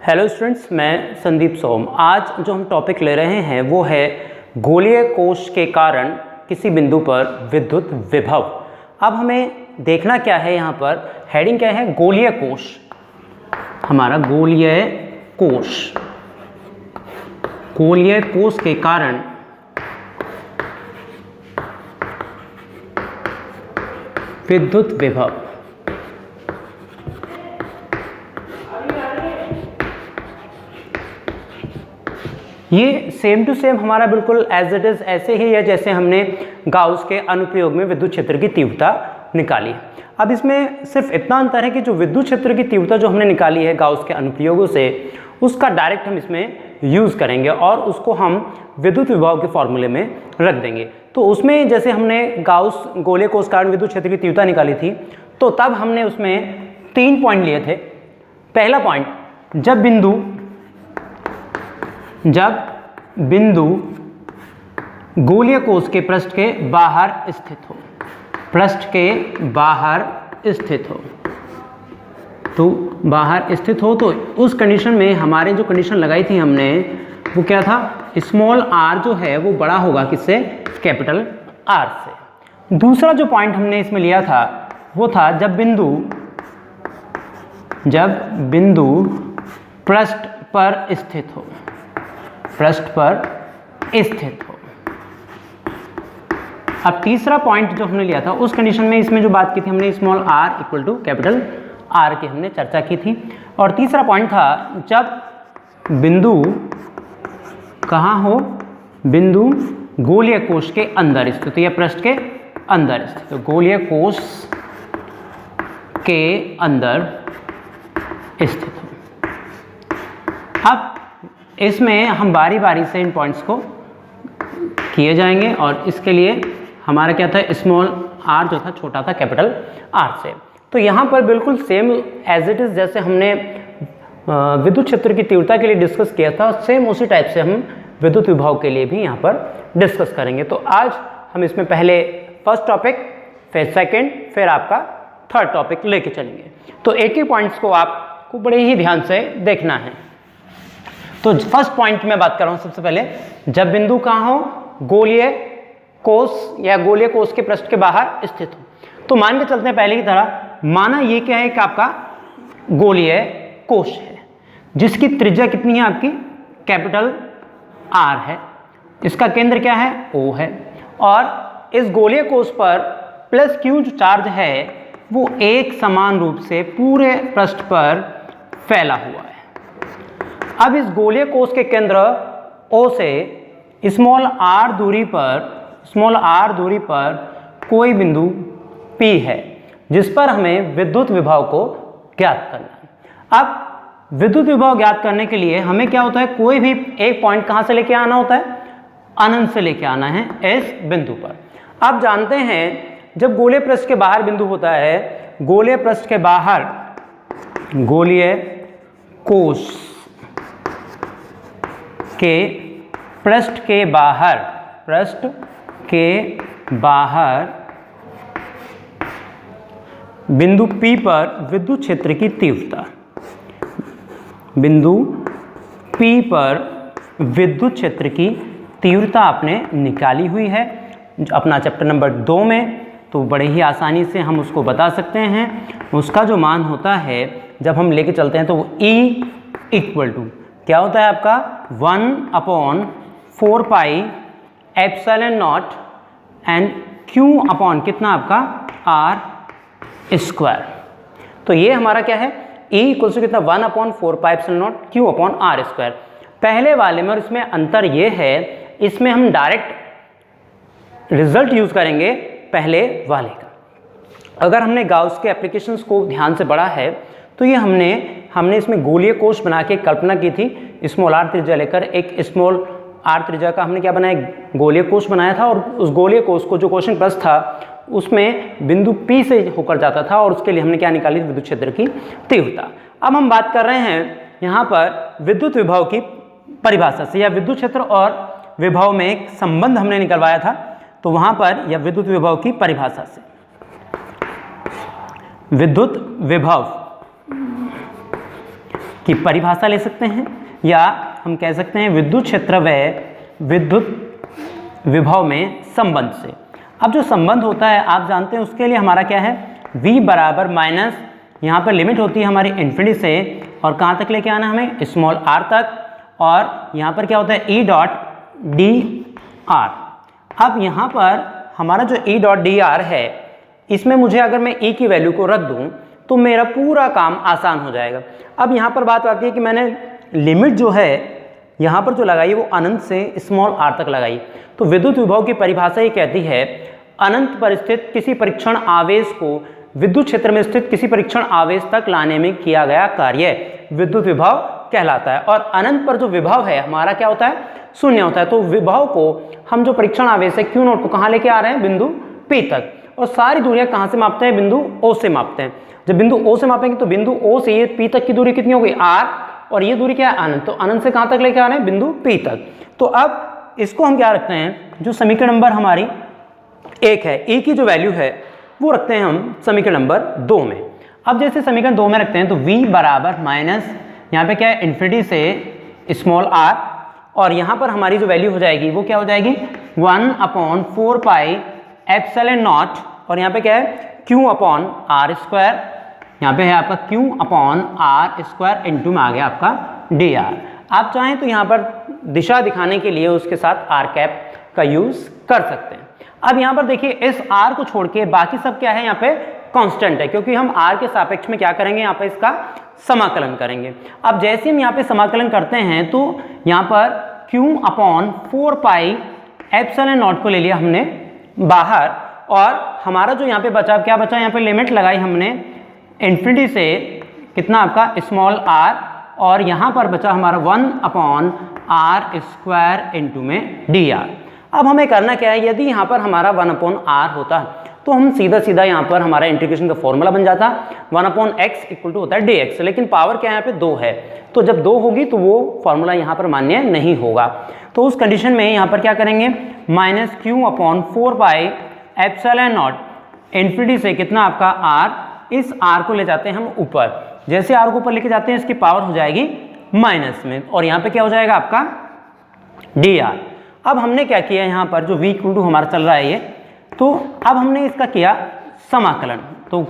Hello students, मैं संदीप सोम। आज जो हम टॉपिक ले रहे हैं वो है गोलीय कोश के कारण किसी बिंदु पर विद्युत विभव। अब हमें देखना क्या है, यहाँ पर हेडिंग क्या है, गोलीय कोश। हमारा गोलीय कोश, गोलीय कोश के कारण विद्युत विभव। ये सेम टू सेम हमारा बिल्कुल एज इट इज ऐसे ही है जैसे हमने गाउस के अनुप्रयोग में विद्युत क्षेत्र की तीव्रता निकाली। अब इसमें सिर्फ इतना अंतर है कि जो विद्युत क्षेत्र की तीव्रता जो हमने निकाली है गाउस के अनुप्रयोगों से, उसका डायरेक्ट हम इसमें यूज़ करेंगे और उसको हम विद्युत विभव के फॉर्मूले में रख देंगे। तो उसमें जैसे हमने गाउस गोलीय कोश कारण विद्युत क्षेत्र की तीव्रता निकाली थी, तो तब हमने उसमें 3 पॉइंट लिए थे। पहला पॉइंट, जब बिंदु गोलीय कोश के पृष्ठ के बाहर स्थित हो, पृष्ठ के बाहर स्थित हो, तो बाहर स्थित हो, तो उस कंडीशन में हमारे जो कंडीशन लगाई थी हमने वो क्या था, स्मॉल r जो है वो बड़ा होगा किससे, कैपिटल R से। दूसरा जो पॉइंट हमने इसमें लिया था वो था जब बिंदु पृष्ठ पर स्थित हो, पृष्ठ पर स्थित हो। अब तीसरा पॉइंट जो हमने लिया था उस कंडीशन में इसमें जो बात की थी हमने, small r equal to capital R की हमने चर्चा की थी। और तीसरा पॉइंट था जब बिंदु कहाँ हो, बिंदु गोलीय कोश के अंदर स्थित हो या पृष्ठ के अंदर स्थित हो, गोलीय कोश के अंदर स्थित हो। अब इसमें हम बारी बारी से इन पॉइंट्स को किए जाएंगे और इसके लिए हमारा क्या था, स्मॉल r जो था छोटा था कैपिटल R से। तो यहाँ पर बिल्कुल सेम एज इट इज जैसे हमने विद्युत क्षेत्र की तीव्रता के लिए डिस्कस किया था, सेम उसी टाइप से हम विद्युत विभव के लिए भी यहाँ पर डिस्कस करेंगे। तो आज हम इसमें पहले फर्स्ट टॉपिक, फिर सेकेंड, फिर आपका थर्ड टॉपिक लेके चलेंगे। तो एक ही पॉइंट्स को आपको बड़े ही ध्यान से देखना है। तो फर्स्ट पॉइंट में बात कर रहा हूं सबसे पहले, जब बिंदु कहाँ हो, गोलीय कोश या गोलीय कोश के पृष्ठ के बाहर स्थित हो। तो मान के चलते हैं पहले की तरह, माना ये क्या है कि आपका गोलीय कोश है जिसकी त्रिज्या कितनी है आपकी, कैपिटल R है, इसका केंद्र क्या है, O है, और इस गोलीय कोश पर प्लस Q जो चार्ज है वो एक समान रूप से पूरे पृष्ठ पर फैला हुआ है। अब इस गोलीय कोश के केंद्र O से स्मॉल r दूरी पर कोई बिंदु P है जिस पर हमें विद्युत विभव को ज्ञात करना है। अब विद्युत विभव ज्ञात करने के लिए हमें क्या होता है, कोई भी एक पॉइंट कहाँ से लेके आना होता है, अनंत से लेके आना है इस बिंदु पर। आप जानते हैं जब गोलीय पृष्ठ के बाहर बिंदु होता है, गोलीय पृष्ठ के बाहर, गोलीय कोश के पृष्ठ के बाहर बिंदु P पर विद्युत क्षेत्र की तीव्रता, बिंदु P पर विद्युत क्षेत्र की तीव्रता आपने निकाली हुई है अपना चैप्टर नंबर 2 में। तो बड़े ही आसानी से हम उसको बता सकते हैं। उसका जो मान होता है जब हम लेके चलते हैं तो वो E इक्वल टू क्या होता है आपका, 1/4 pi epsilon not and Q upon कितना आपका R स्क्वायर। तो ये हमारा क्या है, E इक्वल टू कितना, 1/4 pi epsilon not Q upon R square. पहले वाले में और इसमें अंतर ये है, इसमें हम डायरेक्ट रिजल्ट यूज करेंगे पहले वाले का। अगर हमने गाउस के एप्लीकेशंस को ध्यान से पढ़ा है तो ये हमने इसमें गोलीय कोश बना के कल्पना की थी, स्मॉल r त्रिज्या लेकर एक स्मॉल r त्रिज्या का हमने क्या बनाया, गोलीय कोश बनाया था। और उस गोलीय कोश को जो क्वेश्चन प्रश्न था उसमें बिंदु P से होकर जाता था और उसके लिए हमने क्या निकाली, विद्युत क्षेत्र की तीव्रता। अब हम बात कर रहे हैं यहाँ पर विद्युत विभव की परिभाषा से, या विद्युत क्षेत्र और विभव में एक संबंध हमने निकलवाया था, तो वहाँ पर या विद्युत विभव की परिभाषा से, विद्युत विभव की परिभाषा ले सकते हैं, या हम कह सकते हैं विद्युत क्षेत्र व विद्युत विभव में संबंध से। अब जो संबंध होता है आप जानते हैं, उसके लिए हमारा क्या है, v बराबर माइनस, यहाँ पर लिमिट होती है हमारी इन्फिनिटी से, और कहाँ तक लेके आना हमें, स्मॉल r तक, और यहाँ पर क्या होता है E डॉट डी आर। अब यहाँ पर हमारा जो E डॉट डी आर है, इसमें मुझे अगर मैं E की वैल्यू को रख दूँ तो मेरा पूरा काम आसान हो जाएगा। अब यहाँ पर बात आती है कि मैंने लिमिट जो है यहाँ पर जो लगाई वो अनंत से स्मॉल r तक लगाई। तो विद्युत विभव की परिभाषा ये कहती है, अनंत पर स्थित किसी परीक्षण आवेश को विद्युत क्षेत्र में स्थित किसी परीक्षण आवेश तक लाने में किया गया कार्य विद्युत विभव कहलाता है। और अनंत पर जो विभव है हमारा क्या होता है, शून्य होता है। तो विभव को हम जो परीक्षण आवेश है Q0 को कहाँ लेके आ रहे हैं, बिंदु P तक, और सारी दूरियां कहाँ से मापते हैं, बिंदु O से मापते हैं। जब बिंदु O से मापेंगे तो बिंदु O से ये P तक की दूरी कितनी हो गई, R, और ये दूरी क्या है, अनंत। तो अनंत से कहाँ तक लेके आ रहे हैं, बिंदु P तक। तो अब इसको हम क्या रखते हैं, जो समीकरण नंबर हमारी 1 है, E की जो वैल्यू है वो रखते हैं हम समीकरण नंबर 2 में। अब जैसे समीकरण 2 में रखते हैं तो v बराबर माइनस, यहाँ पे क्या है, इन्फिनिटी से स्मॉल r, और यहाँ पर हमारी जो वैल्यू हो जाएगी वो क्या हो जाएगी, 1/4 पाई एप्सिलॉन नॉट, और यहाँ पे क्या है, q अपॉन आर स्क्वायर, यहाँ पे है आपका q upon R square, into में आ गया आपका dr। आप चाहें तो यहाँ पर दिशा दिखाने के लिए उसके साथ r कैप का यूज कर सकते हैं। अब यहाँ पर देखिए इस r को छोड़ के बाकी सब क्या है, यहाँ पे कांस्टेंट है, क्योंकि हम r के सापेक्ष में क्या करेंगे, यहाँ पे इसका समाकलन करेंगे। अब जैसे हम यहाँ पे समाकलन करते हैं तो यहाँ पर q/4 पाई एप्सिलॉन नॉट को ले लिया हमने बाहर, और हमारा जो यहाँ पे बचा, क्या बचा, यहाँ पे लिमिट लगाई हमने इन्फिनिटी से कितना आपका स्मॉल r, और यहाँ पर बचा हमारा 1/r स्क्वायर इंटू में dr। अब हमें करना क्या है, यदि यहाँ पर हमारा 1/r होता तो हम सीधा सीधा यहाँ पर हमारा इंटीग्रेशन का फॉर्मूला बन जाता, 1/x इक्वल टू होता है dx, लेकिन पावर क्या है, यहाँ पे 2 है, तो जब 2 होगी तो वो फॉर्मूला यहाँ पर मान्य नहीं होगा। तो उस कंडीशन में यहाँ पर क्या करेंगे, -q/4 pi epsilon not infinity से कितना आपका r, इस r को ले जाते हैं हम ऊपर, जैसे r को ऊपर लेके जाते हैं इसकी पावर हो जाएगी माइनस में, और यहाँ पे क्या हो जाएगा आपका dr। अब हमने क्या किया, यहाँ पर जो v इक्वल टू हमारा चल रहा है ये, तो अब हमने इसका किया समाकलन, तो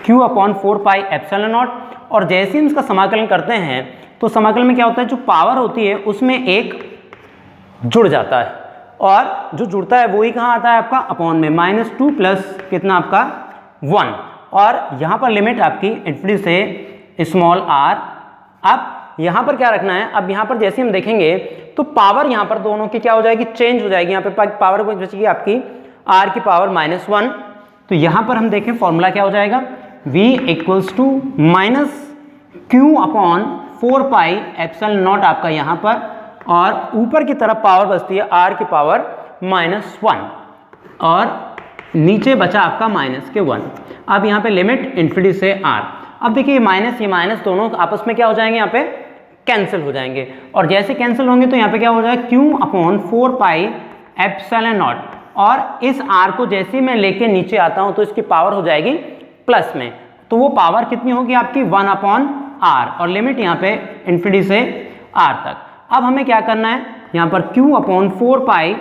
q/4 पाई एप्सिलॉन नॉट, और जैसे हम इसका समाकलन करते हैं तो समाकलन में क्या होता है, जो पावर होती है उसमें एक जुड़ जाता है, और जो जुड़ता है वही कहाँ आता है आपका अपॉन में, -2 प्लस कितना आपका 1, और यहाँ पर लिमिट आपकी इन्फिनिटी से स्मॉल r। अब यहाँ पर क्या रखना है, अब यहाँ पर जैसे हम देखेंगे तो पावर यहाँ पर दोनों की क्या हो जाएगी, चेंज हो जाएगी। यहाँ पे पावर बचेगी आपकी r की पावर -1, तो यहाँ पर हम देखें फॉर्मूला क्या हो जाएगा, v equals to -q/4 pi epsilon naught आपका यहाँ पर, और ऊपर की तरफ पावर बचती है r की पावर -1, और नीचे बचा आपका -1। अब यहाँ पे लिमिट इन्फिनिटी से r। अब देखिए ये माइनस दोनों आपस में क्या हो जाएंगे, यहाँ पे कैंसिल हो जाएंगे, और जैसे कैंसिल होंगे तो यहाँ पे क्या हो जाएगा, q/4 पाई एप्सिलॉन नॉट, और इस r को जैसे मैं लेके नीचे आता हूँ तो इसकी पावर हो जाएगी प्लस में, तो वो पावर कितनी होगी आपकी 1/r, और लिमिट यहाँ पे इन्फिनिटी से r तक। अब हमें क्या करना है, यहाँ पर q/4 पाई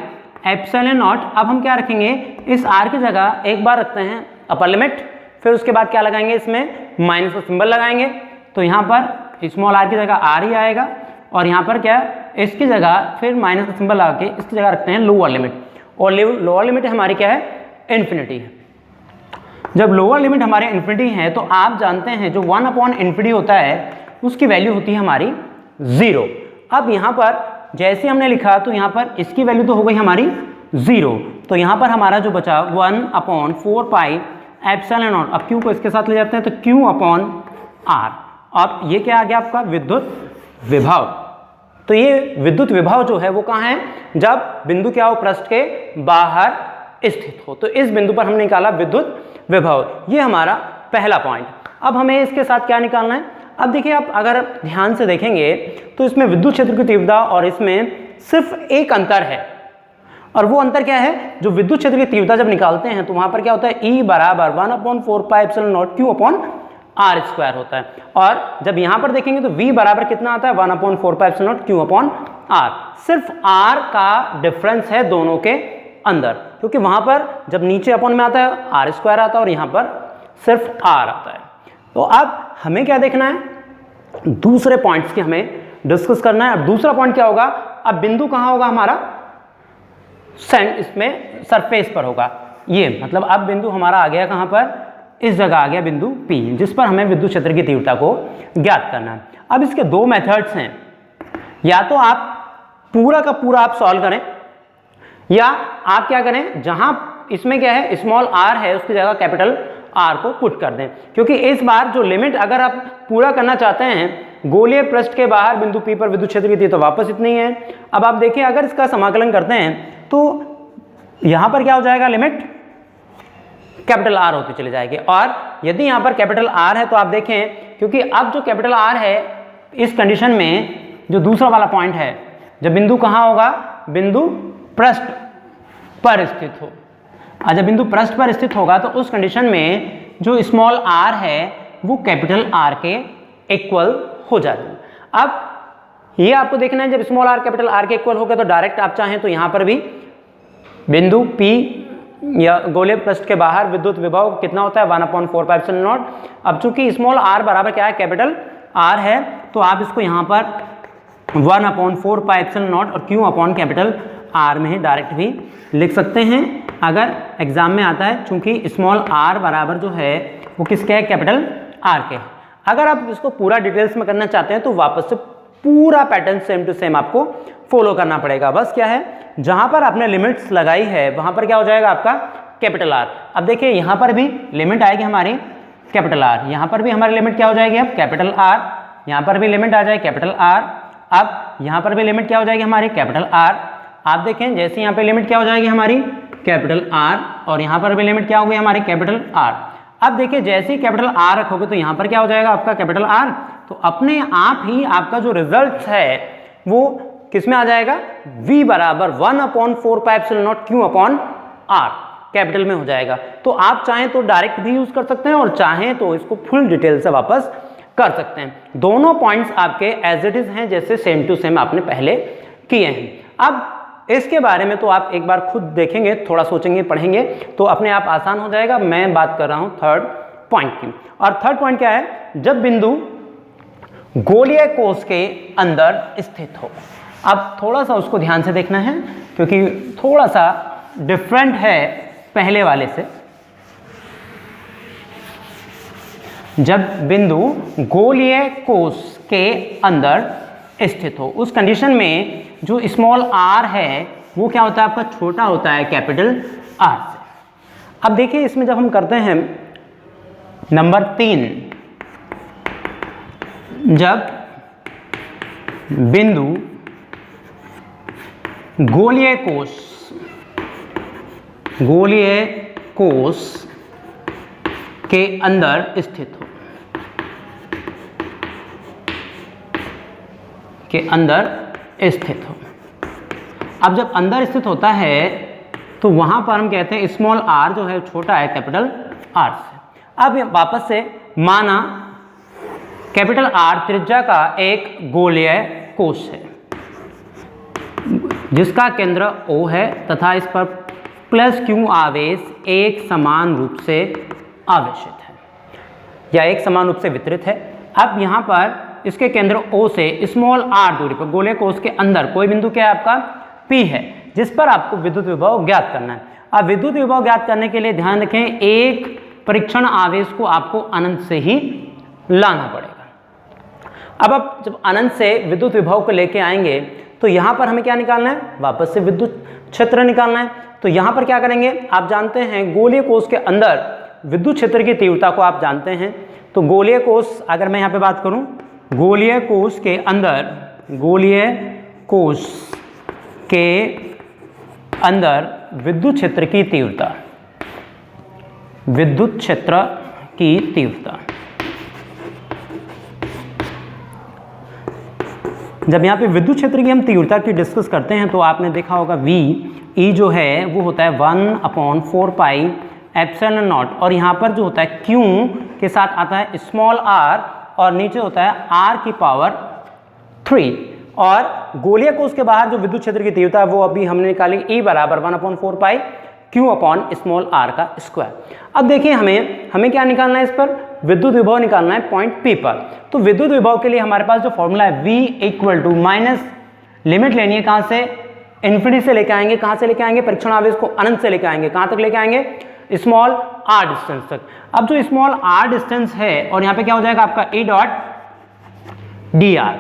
एप्सिलॉन नॉट, अब हम क्या रखेंगे, इस r की जगह एक बार रखते हैं अपर लिमिट, फिर उसके बाद क्या लगाएंगे, इसमें माइनस का सिंबल लगाएंगे, तो यहाँ पर स्मॉल r की जगह r ही आएगा, और यहाँ पर क्या इसकी जगह फिर माइनस का सिंबल लगा के इसकी जगह रखते हैं लोअर लिमिट, और लोअर लिमिट हमारी क्या है, इन्फिनिटी है। जब लोअर लिमिट हमारे इन्फिनिटी है तो आप जानते हैं जो 1/∞ होता है उसकी वैल्यू होती है हमारी 0। अब यहाँ पर जैसे हमने लिखा तो यहाँ पर इसकी वैल्यू तो हो गई हमारी 0, तो यहाँ पर हमारा जो बचा 1/4 पाई एप्सिलॉन नॉट, अब q को इसके साथ ले जाते हैं तो q/r। अब ये क्या आ गया आपका विद्युत विभव। तो ये विद्युत विभव जो है वो कहाँ है, जब बिंदु क्या हो, पृष्ठ के बाहर स्थित हो, तो इस बिंदु पर हमने निकाला विद्युत विभव। ये हमारा पहला पॉइंट। अब हमें इसके साथ क्या निकालना है, अब देखिए आप अगर ध्यान से देखेंगे तो इसमें विद्युत क्षेत्र की तीव्रता और इसमें सिर्फ एक अंतर है, और वो अंतर क्या है, जो विद्युत क्षेत्र की तीव्रता जब निकालते हैं तो वहां पर क्या होता है, E बराबर 1/4 pi epsilon naught q/r R square होता है। और जब यहाँ पर देखेंगे तो v बराबर कितना आता है 1/4πε0 Q/r। सिर्फ r का डिफरेंस है दोनों के अंदर, क्योंकि वहाँ पर जब नीचे अपॉन में आता है आर स्क्वायर आता है और यहाँ पर सिर्फ r आता है। तो अब हमें क्या देखना है, दूसरे पॉइंट्स की हमें डिस्कस करना है। अब दूसरा पॉइंट क्या होगा, अब बिंदु कहाँ होगा हमारा, इसमें सरफेस पर होगा। ये मतलब अब बिंदु हमारा आ गया कहाँ पर, इस जगह आ गया बिंदु P, जिस पर हमें विद्युत क्षेत्र की तीव्रता को ज्ञात करना है। अब इसके दो मेथड्स हैं, या तो आप पूरा का पूरा आप सॉल्व करें, या आप क्या करें, जहां इसमें क्या है स्मॉल r है उसकी जगह कैपिटल R को पुट कर दें, क्योंकि इस बार जो लिमिट अगर आप पूरा करना चाहते हैं गोलीय पृष्ठ के बाहर बिंदु P पर विद्युत क्षेत्र की तीव्रता वापस इतनी है। अब आप देखिए अगर इसका समाकलन करते हैं तो यहां पर क्या हो जाएगा, लिमिट कैपिटल R होती चली जाएगी। और यदि यहाँ पर कैपिटल R है तो आप देखें, क्योंकि अब जो कैपिटल R है इस कंडीशन में जो दूसरा वाला पॉइंट है, जब बिंदु कहाँ होगा, बिंदु पृष्ठ पर स्थित हो, और जब बिंदु पृष्ठ पर स्थित होगा तो उस कंडीशन में जो स्मॉल r है वो कैपिटल R के इक्वल हो जाएगी। अब ये आपको देखना है, जब स्मॉल r कैपिटल R के इक्वल हो गया तो डायरेक्ट आप चाहें तो यहाँ पर भी बिंदु P या गोलीय पृष्ठ के बाहर विद्युत विभव कितना होता है 1/4πε0। अब चूंकि स्मॉल r बराबर क्या है, कैपिटल R है, तो आप इसको यहाँ पर 1/4πε0 और Q अपॉन कैपिटल R में ही डायरेक्ट भी लिख सकते हैं अगर एग्जाम में आता है, चूंकि स्मॉल r बराबर जो है वो किसके है, कैपिटल R के। अगर आप इसको पूरा डिटेल्स में करना चाहते हैं तो वापस से पूरा पैटर्न सेम टू सेम आपको फॉलो करना पड़ेगा। बस क्या है, जहां पर आपने लिमिट्स लगाई है वहां पर क्या हो जाएगा आपका कैपिटल R। अब देखिए यहाँ पर भी लिमिट आएगी हमारी कैपिटल R, यहाँ पर भी हमारी लिमिट क्या हो जाएगी अब कैपिटल R, यहाँ पर भी लिमिट आ जाएगी कैपिटल R। अब यहाँ पर भी लिमिट क्या हो जाएगी हमारी कैपिटल R। आप देखें जैसे यहाँ पे लिमिट क्या हो जाएगी हमारी कैपिटल R, और यहाँ पर भी लिमिट क्या होगी हमारी कैपिटल R। अब देखिए जैसे ही कैपिटल R रखोगे तो यहाँ पर क्या हो जाएगा आपका कैपिटल R, तो अपने आप ही आपका जो रिजल्ट है वो किस में आ जाएगा, v बराबर 1/4πε0 Q/r कैपिटल में हो जाएगा। तो आप चाहें तो डायरेक्ट भी यूज कर सकते हैं और चाहें तो इसको फुल डिटेल से वापस कर सकते हैं। दोनों पॉइंट्स आपके एज इट इज हैं, जैसे सेम टू सेम आपने पहले किए हैं। अब इसके बारे में तो आप एक बार खुद देखेंगे, थोड़ा सोचेंगे, पढ़ेंगे तो अपने आप आसान हो जाएगा। मैं बात कर रहा हूं थर्ड पॉइंट की, और थर्ड पॉइंट क्या है, जब बिंदु गोलीय कोश के अंदर स्थित हो। अब थोड़ा सा उसको ध्यान से देखना है क्योंकि थोड़ा सा डिफरेंट है पहले वाले से। जब बिंदु गोलीय कोश के अंदर स्थित हो उस कंडीशन में जो स्मॉल r है वो क्या होता है आपका, छोटा होता है कैपिटल R से। अब देखिए इसमें जब हम करते हैं नंबर 3, जब बिंदु गोलीय कोश के अंदर स्थित हो, अब जब अंदर स्थित होता है तो वहां पर हम कहते हैं स्मॉल r जो है छोटा है कैपिटल R से। अब वापस से माना कैपिटल R त्रिज्या का एक गोलीय कोश है जिसका केंद्र O है तथा इस पर +Q आवेश एक समान रूप से आवेशित है या एक समान रूप से वितरित है। अब यहाँ पर इसके केंद्र O से स्मॉल r दूरी पर गोलीय कोश के अंदर कोई बिंदु क्या है आपका P है, जिस पर आपको विद्युत विभव ज्ञात करना है। अब विद्युत विभव ज्ञात करने के लिए ध्यान रखें, एक परीक्षण आवेश को आपको अनंत से ही लाना पड़ेगा। अब आप जब अनंत से विद्युत विभव को लेके आएंगे तो यहाँ पर हमें क्या निकालना है, वापस से विद्युत क्षेत्र निकालना है। तो यहाँ पर क्या करेंगे, आप जानते हैं गोलीय कोश के अंदर विद्युत क्षेत्र की तीव्रता को आप जानते हैं। तो गोलीय कोश, अगर मैं यहाँ पे बात करूँ, गोलीय कोश के अंदर विद्युत क्षेत्र की तीव्रता, जब यहाँ पे विद्युत क्षेत्र की हम तीव्रता की डिस्कस करते हैं तो आपने देखा होगा V E जो है वो होता है 1/4π एप्सिलॉन नॉट, और यहाँ पर जो होता है Q के साथ आता है स्मॉल r और नीचे होता है r की पावर 3। और गोलीय कोश के बाहर जो विद्युत क्षेत्र की तीव्रता है वो अभी हमने निकाली E बराबर 1/4 पाई Q अपॉन स्मॉल r का स्क्वायर। अब देखिए हमें क्या निकालना है, इस पर विद्युत विभव निकालना है पॉइंट P पर। तो विद्युत विभव के लिए हमारे पास जो फॉर्मूला है V equal to minus limit लेनी है, कहाँ से, इन्फिनिटी से लेके आएंगे, कहाँ से लेके आएंगे, परीक्षण आवेश को अनंत से लेके आएंगे, कहाँ तक लेके आएंगे, स्मॉल r डिस्टेंस तक। अब जो स्मॉल r डिस्टेंस है और यहाँ पे क्या हो जाएगा आपका E डॉट dr।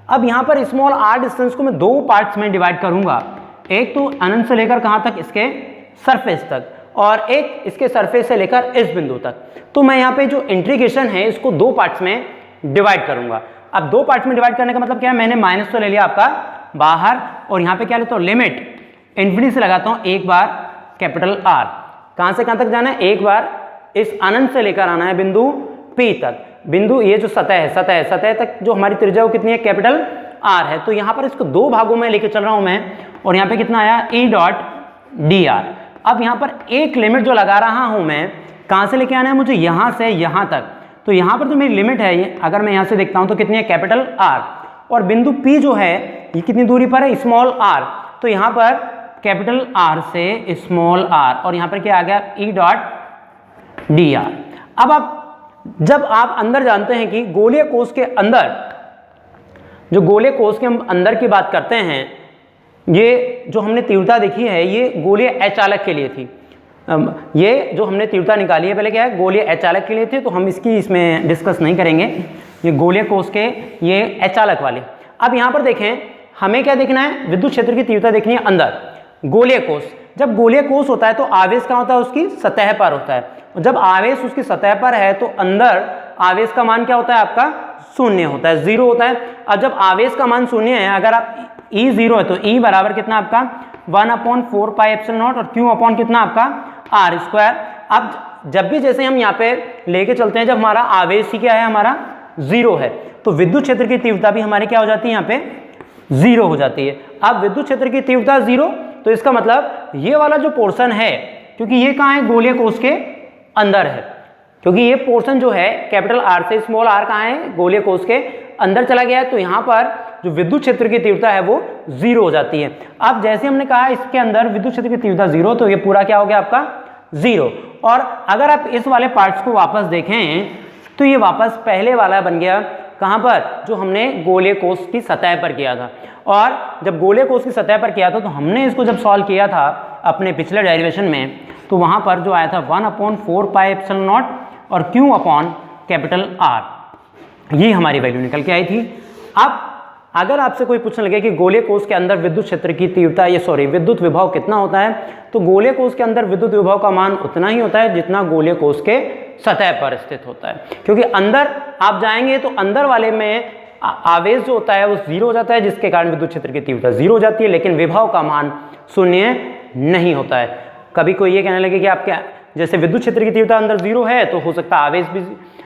अब यहाँ पर स्मॉल r डिस्टेंस को मैं दो पार्ट्स में डिवाइड करूंगा, एक तो अनंत से लेकर कहाँ तक, इसके सरफेस तक, और एक इसके सरफेस से लेकर इस बिंदु तक। तो मैं यहाँ पे जो इंटीग्रेशन है इसको दो पार्ट्स में डिवाइड करूंगा। अब दो पार्ट्स में डिवाइड करने का मतलब क्या है, मैंने माइनस तो ले लिया आपका बाहर, और यहाँ पे क्या लेता हूँ, लिमिट इन्फिनिटी से लगाता हूँ एक बार कैपिटल R। कहाँ से कहाँ तक जाना है, एक बार इस अनंत से लेकर आना है बिंदु P तक। बिंदु ये जो सतह तक जो हमारी त्रिज्या वो कितनी है, कैपिटल R है। तो यहाँ पर इसको दो भागों में लेके चल रहा हूँ मैं, और यहाँ पे कितना आया, E डॉट dr। अब यहाँ पर एक लिमिट जो लगा रहा हूँ मैं, कहाँ से लेके आना है मुझे, यहाँ से यहाँ तक। तो यहाँ पर जो मेरी लिमिट है ये, अगर मैं यहाँ से देखता हूँ तो कितनी है, कैपिटल R, और बिंदु P जो है ये कितनी दूरी पर है, स्मॉल r। तो यहाँ पर कैपिटल R से स्मॉल r, और यहाँ पर क्या आ गया, E डॉट dr। अब आप जब आप अंदर जानते हैं कि गोलीय कोश के अंदर, जो गोलीय कोश के हम अंदर की बात करते हैं, ये जो हमने तीव्रता देखी है ये गोलीय अचालक के लिए थी। ये जो हमने तीव्रता निकाली है पहले क्या है, गोलीय अचालक के लिए थी, तो हम इसमें डिस्कस नहीं करेंगे, ये गोलीय कोश के ये अचालक वाले। अब यहाँ पर देखें, हमें क्या देखना है, विद्युत क्षेत्र की तीव्रता देखनी है अंदर, गोलीय कोश। जब गोलीय कोश होता है तो आवेश कहाँ होता है, उसकी सतह पर होता है, और जब आवेश उसकी सतह पर है तो अंदर आवेश का मान क्या होता है, आपका शून्य होता है, 0 होता है। अब जब आवेश का मान शून्य है, अगर आप E 0 है तो E बराबर कितना आपका 1/4 पाई एप्सिलॉन नॉट, और Q अपॉन कितना आपका R स्क्वायर। अब जब भी जैसे हम यहाँ पे लेके चलते हैं, जब हमारा आवेश ही क्या है, हमारा 0 है, तो विद्युत क्षेत्र की तीव्रता भी हमारी क्या हो जाती है, यहाँ पे 0 हो जाती है। अब विद्युत क्षेत्र की तीव्रता 0, तो इसका मतलब ये वाला जो पोर्शन है, क्योंकि ये कहाँ है, गोलीय कोश के अंदर है, क्योंकि ये पोर्शन जो है कैपिटल R से स्मॉल r कहाँ है, गोलीय कोश के अंदर चला गया है, तो यहाँ पर जो विद्युत क्षेत्र की तीव्रता है वो 0 हो जाती है। अब जैसे हमने कहा इसके अंदर विद्युत क्षेत्र की तीव्रता 0, तो ये पूरा क्या हो गया आपका 0। और अगर आप इस वाले पार्ट्स को वापस देखें तो ये वापस पहले वाला बन गया, कहाँ पर, जो हमने गोलीय कोश की सतह पर किया था। और जब गोलीय कोश की सतह पर किया था तो हमने इसको जब सॉल्व किया था अपने पिछले डेरिवेशन में, तो वहाँ पर जो आया था 1/4 पाई एप्सिलॉन नॉट और Q अपॉन कैपिटल R, ये हमारी वैल्यू निकल के आई थी। अब अगर आपसे कोई पूछने लगे कि गोलीय कोश के अंदर विद्युत क्षेत्र की तीव्रता, विद्युत विभव कितना होता है, तो गोलीय कोश के अंदर विद्युत विभव का मान उतना ही होता है जितना गोलीय कोश के सतह पर स्थित होता है, क्योंकि अंदर आप जाएंगे तो अंदर वाले में आवेश जो होता है वो 0 हो जाता है, जिसके कारण विद्युत क्षेत्र की तीव्रता 0 हो जाती है, लेकिन विभव का मान शून्य नहीं होता है। कभी कोई ये कहने लगे कि आप क्या, जैसे विद्युत क्षेत्र की तीव्रता अंदर 0 है तो हो सकता है आवेश भी,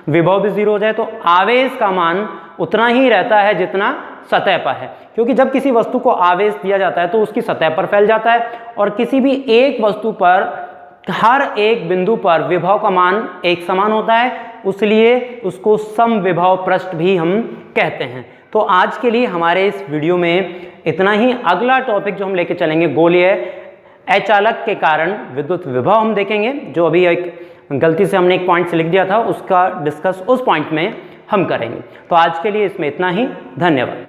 विभव भी 0 हो जाए, तो आवेश का मान उतना ही रहता है जितना सतह पर है, क्योंकि जब किसी वस्तु को आवेश दिया जाता है तो उसकी सतह पर फैल जाता है, और किसी भी एक वस्तु पर हर एक बिंदु पर विभव का मान एक समान होता है, इसलिए उसको समविभव पृष्ठ भी हम कहते हैं। तो आज के लिए हमारे इस वीडियो में इतना ही। अगला टॉपिक जो हम लेके चलेंगे, गोलीय अचालक के कारण विद्युत विभव हम देखेंगे, जो अभी एक गलती से हमने एक पॉइंट से लिख दिया था, उसका डिस्कस उस पॉइंट में हम करेंगे। तो आज के लिए इसमें इतना ही, धन्यवाद।